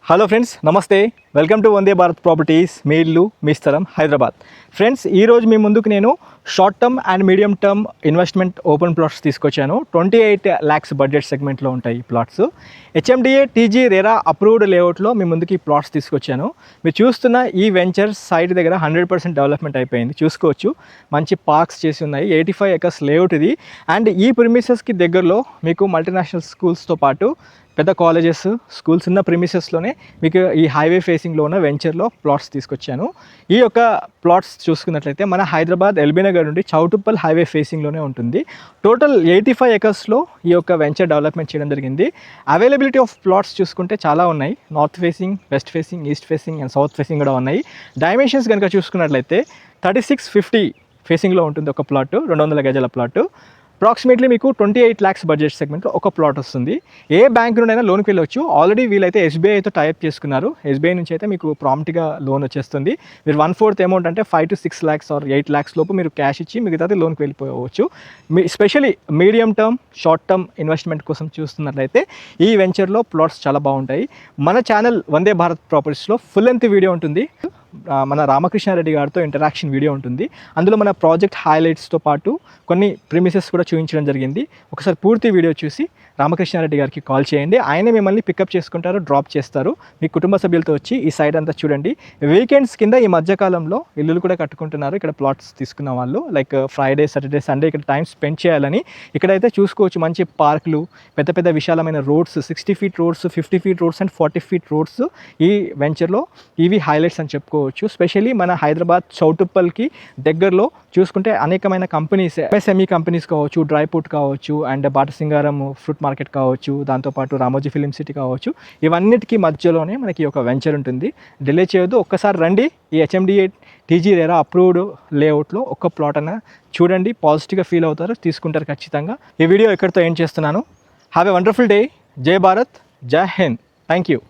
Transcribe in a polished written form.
Hello friends, నమస్తే. Welcome to Vande Bharat properties, మీ ఇల్లు మీ స్థలం, హైదరాబాద్. ఫ్రెండ్స్, ఈరోజు మీ ముందుకు నేను short term and medium term investment open plots తీసుకొచ్చాను. 28 lakhs బడ్జెట్ సెగ్మెంట్లో ఉంటాయి ఈ plots. HMDA TG RERA approved లేఅవుట్లో మీ ముందుకి ఈ ప్లాట్స్ తీసుకొచ్చాను. మీరు చూస్తున్న ఈ వెంచర్ సైట్ దగ్గర 100% డెవలప్మెంట్ అయిపోయింది. చూసుకోవచ్చు, మంచి పార్క్స్ చేసి ఉన్నాయి. 85 acres లేఅవుట్ ఇది. అండ్ ఈ ప్రిమిసెస్కి దగ్గరలో మీకు మల్టీనేషనల్ స్కూల్స్తో పాటు పెద్ద కాలేజెస్, స్కూల్స్ ఉన్న ప్రిమిసెస్లోనే మీకు ఈ హైవే ఫేసింగ్లో ఉన్న వెంచర్లో ప్లాట్స్ తీసుకొచ్చాను. ఈ యొక్క ప్లాట్స్ చూసుకున్నట్లయితే మన హైదరాబాద్ ఎల్బీ నగర్ నుండి చౌటుప్పల్ హైవే ఫేసింగ్లోనే ఉంటుంది. టోటల్ 85 acresలో ఈ యొక్క వెంచర్ డెవలప్మెంట్ చేయడం జరిగింది. అవైలబిలిటీ ఆఫ్ ప్లాట్స్ చూసుకుంటే చాలా ఉన్నాయి. North facing, west facing, east facing and south facing కూడా ఉన్నాయి. డైమెన్షన్స్ కనుక చూసుకున్నట్లయితే 3650 ఫేసింగ్లో ఉంటుంది ఒక ప్లాట్, 200 గజాల ప్లాట్. అప్రాక్సిమేట్లీ మీకు 28 lakhs బడ్జెట్ సెగ్మెంట్లో ఒక ప్లాట్ వస్తుంది. ఏ బ్యాంక్ నుండైనా లోన్కి వెళ్ళవచ్చు. ఆల్రెడీ వీళ్ళైతే ఎస్బీఐతో టైప్ చేసుకున్నారు. ఎస్బీఐ నుంచి అయితే మీకు ప్రాంప్ట్గా లోన్ వచ్చేస్తుంది. మీరు 1/4 అమౌంట్ అంటే 5 to 6 lakhs ఆర్ 8 lakhs లోపు మీరు క్యాష్ ఇచ్చి మిగతాది లోన్కి వెళ్ళిపోవచ్చు. Specially medium term, short term investment కోసం చూస్తున్నట్లయితే ఈ వెంచర్లో ప్లాట్స్ చాలా బాగుంటాయి. మన channel Vande Bharat ప్రాపర్టీస్లో full length video ఉంటుంది. మన రామకృష్ణారెడ్డి గారితో ఇంటరాక్షన్ వీడియో ఉంటుంది. అందులో మన ప్రాజెక్ట్ హైలైట్స్తో పాటు కొన్ని ప్రిమిసెస్ కూడా చూపించడం జరిగింది. ఒకసారి పూర్తి వీడియో చూసి రామకృష్ణారెడ్డి గారికి కాల్ చేయండి. ఆయనే మిమ్మల్ని పికప్ చేసుకుంటారు, డ్రాప్ చేస్తారు. మీ కుటుంబ సభ్యులతో వచ్చి ఈ సైడ్ అంతా చూడండి. వీకెండ్స్ కింద ఈ మధ్యకాలంలో ఇల్లులు కూడా కట్టుకుంటున్నారు ఇక్కడ ప్లాట్స్ తీసుకున్న వాళ్ళు. లైక్ ఫ్రైడే, సాటర్డే, సండే ఇక్కడ టైం స్పెండ్ చేయాలని ఇక్కడైతే చూసుకోవచ్చు. మంచి పార్కులు, పెద్ద పెద్ద విశాలమైన roads, 60 feet roads, 50 feet roads and 40 feet roads ఈ వెంచర్లో ఇవి హైలైట్స్ అని చెప్పుకోవచ్చు. స్పెషల్లీ మన హైదరాబాద్ చౌటుప్పల్కి దగ్గరలో చూసుకుంటే అనేకమైన కంపెనీస్, ఎంఎస్ఎంఈ కంపెనీస్ కావచ్చు, డ్రై ఫ్రూట్ కావచ్చు, అండ్ బాటసింగారం ఫ్రూట్ మార్కెట్ కావచ్చు, దాంతోపాటు రామోజీ ఫిలిం సిటీ కావచ్చు, ఇవన్నిటికీ మధ్యలోనే మనకి ఒక వెంచర్ ఉంటుంది. డిలే చేయొద్దు, ఒక్కసారి రండి. ఈ హెచ్ఎండిఏ టీజీ రెరా అప్రూవ్డ్ లేఅవుట్లో ఒక్క ప్లాట్ అన్న చూడండి, పాజిటివ్గా ఫీల్ అవుతారు, తీసుకుంటారు ఖచ్చితంగా. ఈ వీడియో ఎక్కడితో ఎండ్ చేస్తున్నాను. Have a wonderful day. జై భారత్, జై హింద్. Thank you.